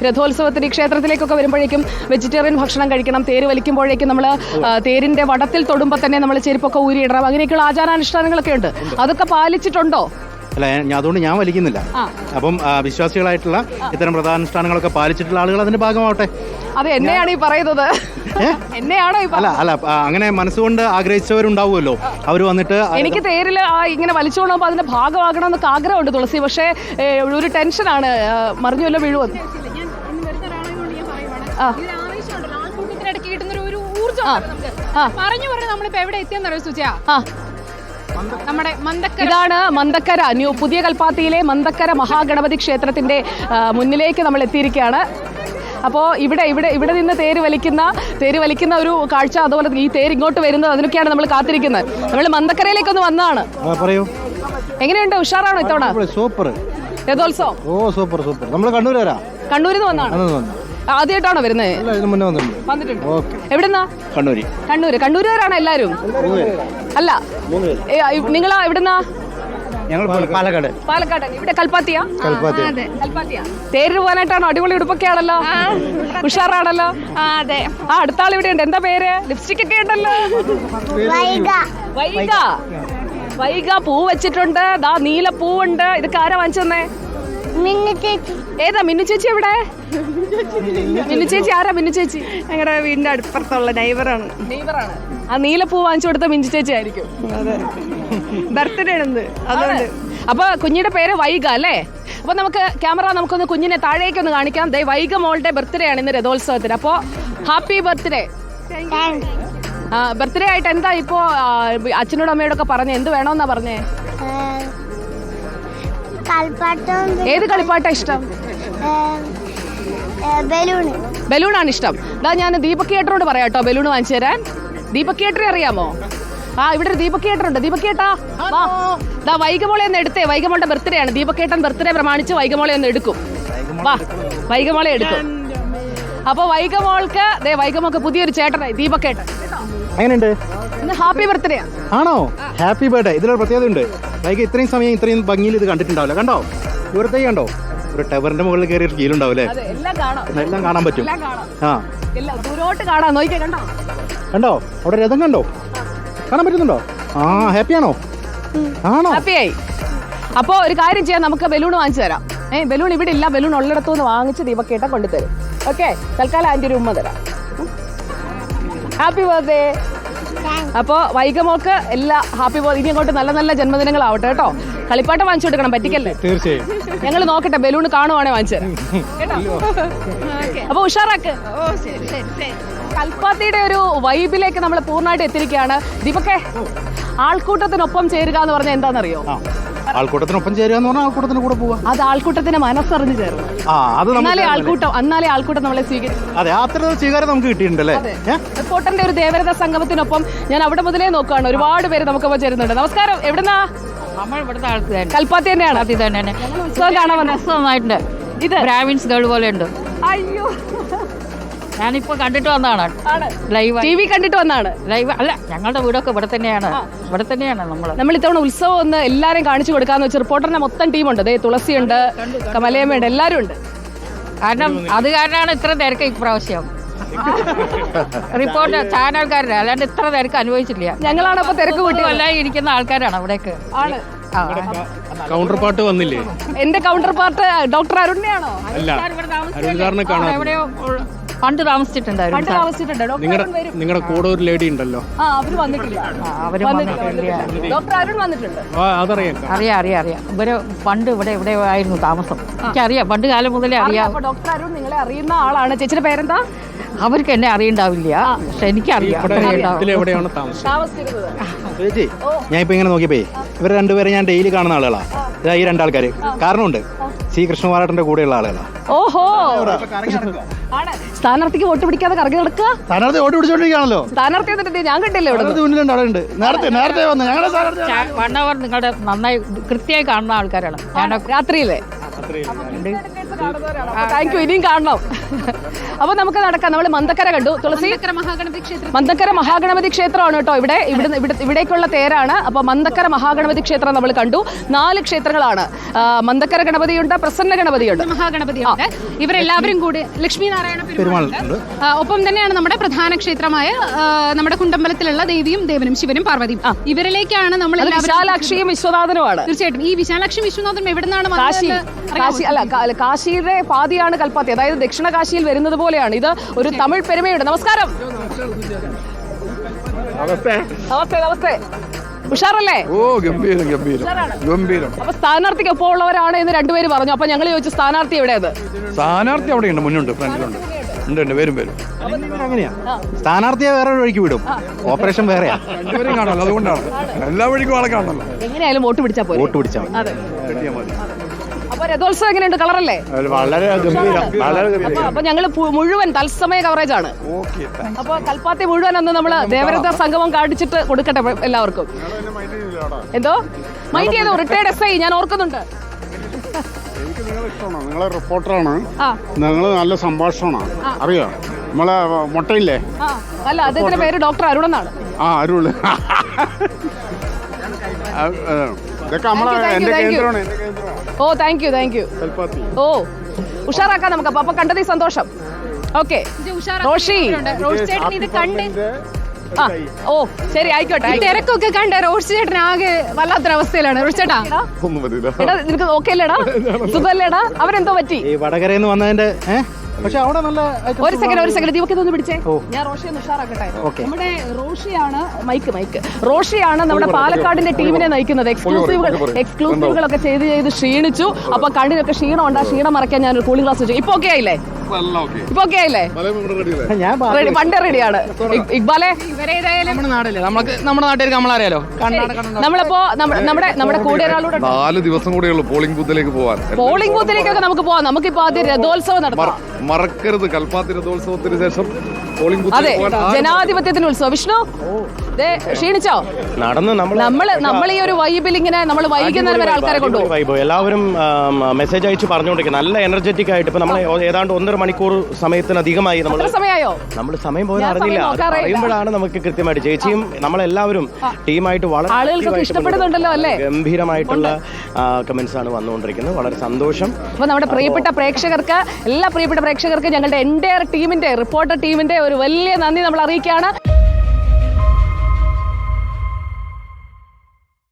രഥോത്സവത്തിന് ക്ഷേത്രത്തിലേക്കൊക്കെ വരുമ്പോഴേക്കും വെജിറ്റേറിയൻ ഭക്ഷണം കഴിക്കണം. തേര് വലിക്കുമ്പോഴേക്കും നമ്മൾ തേരിന്റെ വടത്തിൽ തൊടുമ്പോൾ തന്നെ നമ്മൾ ചെരുപ്പൊക്കെ ഊരിയിടണം. അങ്ങനെയൊക്കെയുള്ള ആചാരാനുഷ്ഠാനങ്ങളൊക്കെ ഉണ്ട്. അതൊക്കെ പാലിച്ചിട്ടുണ്ടോ? അല്ല, അതുകൊണ്ട് ഞാൻ വലിക്കുന്നില്ല. അപ്പം വിശ്വാസികളായിട്ടുള്ള ഇത്തരം പ്രധാനുഷ്ഠാനങ്ങളൊക്കെ പാലിച്ചിട്ടുള്ള ആളുകൾ അതിന്റെ ഭാഗമാവട്ടെ. അത് എന്നെയാണ് ഈ പറയുന്നത്. എന്നെയാണോ ഈ അല്ല അല്ല അങ്ങനെ മനസ്സുകൊണ്ട് ആഗ്രഹിച്ചവരുണ്ടാവുമല്ലോ, അവർ വന്നിട്ട്. എനിക്ക് തേരിൽ ഇങ്ങനെ വലിച്ചുകൊണ്ട് പോകുമ്പോൾ അതിന്റെ ഭാഗമാകണം എന്നൊക്കെ ആഗ്രഹമുണ്ട് തുളസി. പക്ഷേ ഒരു ടെൻഷനാണ്, മറിഞ്ഞു വല്ല വീഴുവന്ന്. ഇതാണ് മന്ദക്കര പുതിയ കൽപ്പാത്തിയിലെ മന്ദക്കര മഹാഗണപതി ക്ഷേത്രത്തിന്റെ മുന്നിലേക്ക് നമ്മൾ എത്തിയിരിക്കുകയാണ്. അപ്പോൾ ഇവിടെ നിന്ന് തേര് വലിക്കുന്ന ഒരു കാഴ്ച, അതുപോലെ ഈ തേര് ഇങ്ങോട്ട് വരുന്നത്, അതിനൊക്കെയാണ് നമ്മൾ കാത്തിരിക്കുന്നത്. നമ്മൾ മന്ദക്കരയിലേക്കൊന്ന് വന്നതാണ്. എങ്ങനെയുണ്ട്? ഉഷാറാണോ ഇത്തവണ സൂപ്പർ രഥോത്സവം? Super super. നമ്മൾ കണ്ണൂരിൽ നിന്ന് വന്നാണ്. ആദ്യമായിട്ടാണോ വരുന്നത്? വന്നിട്ടുണ്ട്. എവിടുന്നാ? കണ്ണൂരുകാരാണ് എല്ലാരും? അല്ല, നിങ്ങളാ എവിടുന്നാ? പാലക്കാട്. ഇവിടെ കൽപ്പാത്തിയാ? തേരിന് പോകാനായിട്ടാണോ? അടിപൊളി ഉടുപ്പൊക്കെയാണല്ലോ, ഉഷാറാണല്ലോ. അടുത്ത ആൾ ഇവിടെ ഉണ്ട്. എന്താ പേര്? ലിപ്സ്റ്റിക് ഒക്കെ ഉണ്ടല്ലോ. വൈഗ പൂ വെച്ചിട്ടുണ്ട്. ദാ നീല പൂവുണ്ട്. ഇതൊക്കെ ആരാ വാങ്ങിച്ചെന്നേ? ഏതാ മിന്നു ചേച്ചി? എവിടെ മിന്നു ചേച്ചി? ആരാ മിന്നു ചേച്ചി? ഞങ്ങളുടെ വീടിന്റെ അടുപ്പുറത്തുള്ള നൈബറാണ്. ആ നീലപ്പൂ വാങ്ങിച്ചു കൊടുത്ത മിന്നു ചേച്ചി ആയിരിക്കും. ബർത്ത്ഡേ ആണ് അതുകൊണ്ട്. അപ്പൊ കുഞ്ഞിയുടെ പേര് വൈഗ അല്ലേ? അപ്പൊ നമുക്കൊന്ന് കുഞ്ഞിനെ താഴേക്കൊന്ന് കാണിക്കാം. വൈഗ മോളുടെ ബർത്ത്ഡേ ആണ് ഇന്ന് രഥോത്സവത്തിന്. അപ്പോ ഹാപ്പി ബർത്ത്ഡേ. ബർത്ത്ഡേ ആയിട്ട് എന്താ ഇപ്പോ അച്ഛനോടും അമ്മയോടൊക്കെ പറഞ്ഞേ? എന്ത് വേണമെന്നാ പറഞ്ഞേ? ഏത് കളിപ്പാട്ടാ ഇഷ്ടം? ബലൂണാണ് ഇഷ്ടം. ഞാൻ ദീപക് തിയേറ്ററോട് പറയാം കേട്ടോ ബലൂൺ വാങ്ങിച്ചു തരാൻ. ദീപക് തിയേറ്ററെ അറിയാമോ? ഇവിടെ ഒരു ദീപക് തിയേറ്റർ ഉണ്ട്. ദീപക് ചേട്ടാ വാ, വൈഗമോളെ ഒന്ന് എടുത്തേ. വൈഗമോളുടെ ബർത്ത്ഡേ ആണ്. ദീപക് ചേട്ടൻ ബർത്ത്ഡേ പ്രമാണിച്ച് വൈഗമോളെ ഒന്ന് എടുക്കും. വാ, വൈഗമോളെ എടുക്കും. അപ്പൊ വൈഗമോൾക്ക് പുതിയൊരു ചേട്ടനായി ദീപക് ചേട്ടൻ. എങ്ങനെയുണ്ട്? ഹാപ്പി ബർത്ത്ഡേ ആണോ? Happy birthday. ഇതിലൊരു പ്രത്യേകത ഉണ്ട്. വൈകി ഇത്രയും സമയം ഇത്രയും ഭംഗിയിൽ ഇത് കണ്ടിട്ടുണ്ടാവില്ല. കണ്ടോ? ദൂരത്തേക്ക് കണ്ടോ? ഒരു ടവറിന്റെ മുകളിൽ കയറി ഫീൽ ഉണ്ടാവില്ലേ? എല്ലാം കാണാൻ പറ്റും. കണ്ടോ? അവിടെ രഥം കണ്ടോ? കാണാൻ പറ്റുന്നുണ്ടോ? ഹാപ്പിയാണോ? ആണോ? ഹാപ്പിയായി. അപ്പൊ ഒരു കാര്യം ചെയ്യാം, നമുക്ക് ബലൂൺ വാങ്ങിച്ചു തരാം. ബലൂൺ ഇവിടെ ഇല്ല. ബലൂൺ ഉള്ളിടത്തുനിന്ന് വാങ്ങിച്ച് ദീപക്കേട്ട കൊണ്ടുതരും. ഓക്കെ, തൽക്കാലം ആന്റി ഒരു ഉമ്മ തരാം. Happy birthday. അപ്പോൾ വൈഗമോക്ക് എല്ലാ ഹാപ്പി ബർത്ത്ഡേ. ഇനി അങ്ങോട്ട് നല്ല നല്ല ജന്മദിനങ്ങളാവട്ടെ കേട്ടോ. കളിപ്പാട്ടം വാങ്ങിച്ചു കൊടുക്കണം, പറ്റിക്കല്ലേ? തീർച്ചയായും. ഞങ്ങൾ നോക്കട്ടെ, ബലൂൺ കാണുവാണെ വാങ്ങിച്ചു തരാം കേട്ടോ. അപ്പൊ ഉഷാറാക്ക്. കൽപ്പാത്തിയുടെ ഒരു വൈബിലേക്ക് നമ്മൾ പൂർണ്ണമായിട്ട് എത്തിയിരിക്കുകയാണ്. ദീപക്കെ, ആൾക്കൂട്ടത്തിനൊപ്പം ചേരുക എന്ന് പറഞ്ഞാൽ എന്താണെന്നറിയോ? ആൾക്കൂട്ടത്തിനൊപ്പം ചേരുക എന്ന് പറഞ്ഞാൽ ആൾക്കൂട്ടത്തിന് കൂടെ പോവാ. അത് ആൾക്കൂട്ടത്തിന് മനസ്സറിഞ്ഞ് ചേർന്നു. എന്നാലേ ആൾക്കൂട്ടം നമ്മളെ സ്വീകരിക്കും. അതെ, അത്തരം സ്വീകാരം നമുക്ക് കിട്ടിയിട്ടുണ്ടല്ലേ? റിപ്പോർട്ടറിന്റെ ഒരു ദേവരത സംഗമത്തിനൊപ്പം ഞാൻ അവിടെ മുതലേ നോക്കുകയാണ്. ഒരുപാട് പേര് നമുക്കൊപ്പം ചേരുന്നുണ്ട്. നമസ്കാരം. എവിടുന്നാ? കൽപ്പാത്തി തന്നെയാണ്. ഉത്സവം കാണാൻ വന്നമായിട്ടുണ്ട്. ഇത് ബ്രാഹ്മിൻസ് ഗേൾ പോലെ ഉണ്ട്. അയ്യോ, ഞാനിപ്പോ കണ്ടിട്ട് വന്നതാണ്. ലൈവ് TV കണ്ടിട്ട് വന്നതാണ്. ലൈവ് അല്ല, ഞങ്ങളുടെ വീടൊക്കെ ഇവിടെ തന്നെയാണ്. നമ്മൾ ഇത്തവണ ഉത്സവം ഒന്ന് എല്ലാരും കാണിച്ചു കൊടുക്കാന്ന് വെച്ചാൽ റിപ്പോർട്ടറിന്റെ മൊത്തം ടീമുണ്ട്. തുളസിയുണ്ട്, കമലയമ്മയുണ്ട്, എല്ലാരും ഉണ്ട്. അത് കാരണമാണ് ഇത്ര തിരക്ക് ഇപ്രാവശ്യം. റിപ്പോർട്ട് ചാനൽക്കാരുടെ, അല്ലാണ്ട് ഇത്ര തിരക്ക് അനുഭവിച്ചില്ല. ഞങ്ങളാണ് അപ്പൊ തിരക്ക് കൂട്ടി എല്ലാവരും ഇരിക്കുന്ന ആൾക്കാരാണ് അവിടേക്ക്. കൗണ്ടർ പാർട്ട് വന്നില്ലേ? എന്റെ കൗണ്ടർ പാർട്ട് ഡോക്ടർ അരുണിനെയാണോ? എവിടെയോ പണ്ട് താമസിച്ചിട്ടുണ്ടായിരുന്നു. നിങ്ങളുടെ കൂടെ ഒരു ലേഡി ഉണ്ടല്ലോ, അവര് വന്നിട്ടില്ല. ഡോക്ടർ അരുൺ വന്നിട്ടുണ്ട്. അറിയാം. ഇവര് പണ്ട് ഇവിടെ ആയിരുന്നു താമസം. എനിക്കറിയാം, പണ്ട് കാലം മുതലേ അറിയാം. ഡോക്ടർ അരുൺ നിങ്ങളെ അറിയുന്ന ആളാണ്. ചേച്ചിയുടെ പേരെന്താ? അവർക്ക് എന്നെ അറിയണ്ടാവില്ല, പക്ഷെ എനിക്കറിയാം. ചേച്ചി, ഞാൻ ഇപ്പൊ ഇങ്ങനെ നോക്കിയപ്പോ ഇവർ രണ്ടുപേരെ ഞാൻ ഡെയിലി കാണുന്ന ആളുകളാ. ഈ രണ്ടാൾക്കാര് കാരണമുണ്ട്. സി കൃഷ്ണകുമാരേട്ടന്റെ കൂടെയുള്ള ആളുകളാ. ഓഹോ, സ്ഥാനാർത്ഥിക്ക് വോട്ട് പിടിക്കാതെ കറങ്ങി നടക്കുക. സ്ഥാനാർത്ഥി വോട്ട് പിടിച്ചോണ്ടിരിക്കുകയാണല്ലോ. സ്ഥാനാർത്ഥി വന്നിട്ട് ഞാൻ കണ്ടില്ലേ ഇവിടെ മുന്നിലുണ്ട്, അവിടെ ഉണ്ട്. നേരത്തെ വന്ന് ഞങ്ങളുടെ വൺ അവർ നിങ്ങളുടെ നന്നായി കൃത്യമായി കാണുന്ന ആൾക്കാരാണ്. രാത്രിയിലെ താങ്ക് യു, ഇനിയും കാണണം. അപ്പൊ നമുക്ക് നടക്കാം. നമ്മൾ മന്തക്കര കണ്ടു, തുളസി മന്തക്കര മഹാഗണപതി ക്ഷേത്രമാണ് കേട്ടോ. ഇവിടേക്കുള്ള തേരാണ്. അപ്പൊ മന്തക്കര മഹാഗണപതി ക്ഷേത്രം നമ്മൾ കണ്ടു. 4 ക്ഷേത്രങ്ങളാണ്. മന്തക്കര ഗണപതിയുണ്ട്, പ്രസന്ന ഗണപതിയുണ്ട്, മഹാഗണപതിയുണ്ട്. ഇവരെല്ലാവരും കൂടി ലക്ഷ്മി നാരായണ പെരുമാൾ. ഒപ്പം തന്നെയാണ് നമ്മുടെ പ്രധാന ക്ഷേത്രമായ നമ്മുടെ കുണ്ടമ്പലത്തിലുള്ള ദേവിയും ദേവനും ശിവനും പാർവതിയും. ഇവരിലേക്കാണ് നമ്മൾ വിശാലാക്ഷിയും വിശ്വനാഥനുമാണ്. തീർച്ചയായിട്ടും ഈ വിശാലാക്ഷി വിശ്വനാഥനും എവിടെ നിന്നാണ് കാശിയുടെ പാതിയാണ് കൽപ്പാത്തി, അതായത് ദക്ഷിണ കാശിയിൽ വരുന്നത് പോലെയാണ്. ഇത് ഒരു തമിഴ് പെരുമയുണ്ട്. നമസ്കാരം. നമസ്തേ. ഉഷാറല്ലേ? ഓ ഗംഭീരം ഗംഭീരം ഗംഭീരം. അപ്പൊ സ്ഥാനാർത്ഥിക്ക് ഒപ്പം ഉള്ളവരാണ് എന്ന് രണ്ടുപേര് പറഞ്ഞു. അപ്പൊ ഞങ്ങൾ ചോദിച്ചു സ്ഥാനാർത്ഥി എവിടെയത്? സ്ഥാനാർത്ഥി അവിടെയുണ്ട്, മുന്നുണ്ട്, ഫ്രണ്ടിലുണ്ട്. ഉണ്ട് വരും. അങ്ങനെയാ, സ്ഥാനാർത്ഥിയെ വേറെ വഴിക്ക് വിടും, ഓപ്പറേഷൻ വേറെയാ. രണ്ടുപേരും കാണാമല്ലോ, അതുകൊണ്ടാണ്. എല്ലാ വഴിക്കും ആളെ കാണണല്ലോ. എങ്ങനെയായാലും വോട്ട് പിടിച്ചാൽ പോലെ. വോട്ട് പിടിച്ചാൽ അതെ. അപ്പൊ രഥോത്സവം എങ്ങനെയുണ്ട്? കളറല്ലേ? വളരെ ഗംഭീരം, വളരെ ഗംഭീരം. അപ്പൊ ഞങ്ങള് മുഴുവൻ തത്സമയ കവറേജ് ആണ്. അപ്പൊ കൽപ്പാത്തി മുഴുവൻ അന്ന് നമ്മള് ദേവരഥ സംഗമം കാണിച്ചിട്ട് കൊടുക്കട്ടെ എല്ലാവർക്കും. എന്തോ മൈൻഡ് ചെയ്തോ? റിട്ടയർഡ് SI ഞാൻ ഓർക്കുന്നുണ്ട്. എനിക്ക് നിങ്ങളെ ഇഷ്ടമാണ്, നിങ്ങളെ റിപ്പോർട്ടറാണ്, നിങ്ങൾ നല്ല സംഭാഷണമാണ്. അറിയോ നമ്മളെ മുട്ടയില്ലേ? അല്ല, അദ്ദേഹത്തിന്റെ പേര് ഡോക്ടർ അരുൺ എന്നാണ്. അരുള്. ഇതൊക്കെ നമ്മളെ എന്റെ കേന്ദ്രമാണ്. ഓ താങ്ക് യു. ഓ ഉഷാറാക്കാം നമുക്ക്. അപ്പൊ കണ്ടത് സന്തോഷം. ഓക്കെ റോഷി. ഇത് കണ്ട് ഓ ശരി, ആയിക്കോട്ടെ. തിരക്കൊക്കെ കണ്ട് റോഡ് ചേട്ടൻ ആകെ വല്ലാത്തൊരവസ്ഥയിലാണ്. റോഡ് ചേട്ടാ നിനക്ക് ഓക്കെ അല്ലേടാ? സുഖല്ലേടാ? അവരെന്തോ പറ്റി? ഈ വടകരയിൽ വന്നതിന്റെ പക്ഷെ അവിടെ നല്ല ഒരു സെക്കൻഡ് ദീപക്ക് ഒന്ന് പിടിച്ചേ. ഞാൻ റോഷിയെ ഉഷാറാക്കട്ടെ. നമ്മുടെ റോഷിയാണ് റോഷിയാണ് നമ്മുടെ പാലക്കാടിന്റെ ടീമിനെ നയിക്കുന്നത്. എക്സ്ക്ലൂസീവുകളൊക്കെ ചെയ്ത് ക്ഷീണിച്ചു. അപ്പൊ കണ്ണിനൊക്കെ ക്ഷീണം ഉണ്ട്. ആ ക്ഷീണം മറക്കാൻ ഞാൻ ഒരു കൂളിംഗ് ഗ്ലാസ് വെച്ചു. ഇപ്പൊ ഓക്കെ ആയില്ലേ? ഞാൻ പണ്ട് റെഡിയാണ്. ഇക്ബാലെ നമ്മുടെ നാടല്ലേ, നമ്മുടെ നാട്ടുകാർക്ക് നമ്മളറിയാലോ. നമ്മളിപ്പോ നമ്മുടെ കൂടെ ഒരാളൂടെ 4 ദിവസം കൂടെയുള്ളൂ പോളിംഗ് ബൂത്തിലേക്കൊക്കെ നമുക്ക് പോവാം. നമുക്കിപ്പോ ആദ്യം രഥോത്സവം നടത്താം. മറക്കരുത്, കൽപ്പാത്തി രഥോത്സവത്തിന് ശേഷം പോളിംഗ് അതെ, ജനാധിപത്യത്തിന്റെ ഉത്സവം. വിഷ്ണു ക്ഷീണിച്ചോ? നമ്മൾ ഈ ഒരു വൈബിൽ ഇങ്ങനെ നമ്മൾ വൈകുന്നേരം വരെ ആൾക്കാരെ കൊണ്ടുപോകും. എല്ലാവരും മെസ്സേജ് അയച്ച് പറഞ്ഞുകൊണ്ടിരിക്കും, നല്ല എനർജറ്റിക് ആയിട്ട്. ഇപ്പൊ നമ്മൾ ഏതാണ്ട് 1.5 മണിക്കൂർ സമയത്തിനധികമായി നമ്മൾ സമയം പോലും അറിഞ്ഞില്ല. അറിയുമ്പോഴാണ് നമുക്ക് കൃത്യമായിട്ട്. ചേച്ചിയും നമ്മളെല്ലാവരും ടീമായിട്ട് ആളുകൾക്ക് ഇഷ്ടപ്പെടുന്നുണ്ടല്ലോ അല്ലേ? ഗംഭീരമായിട്ടുള്ള കമന്റ്സ് ആണ് വന്നുകൊണ്ടിരിക്കുന്നത്. വളരെ സന്തോഷം. അപ്പൊ നമ്മുടെ പ്രിയപ്പെട്ട പ്രേക്ഷകർക്ക്, എല്ലാ പ്രിയപ്പെട്ട പ്രേക്ഷകർക്ക് ഞങ്ങളുടെ എൻറ്റയർ ടീമിന്റെ, റിപ്പോർട്ടർ ടീമിന്റെ ഒരു വലിയ നന്ദി നമ്മൾ അറിയിക്കുകയാണ്.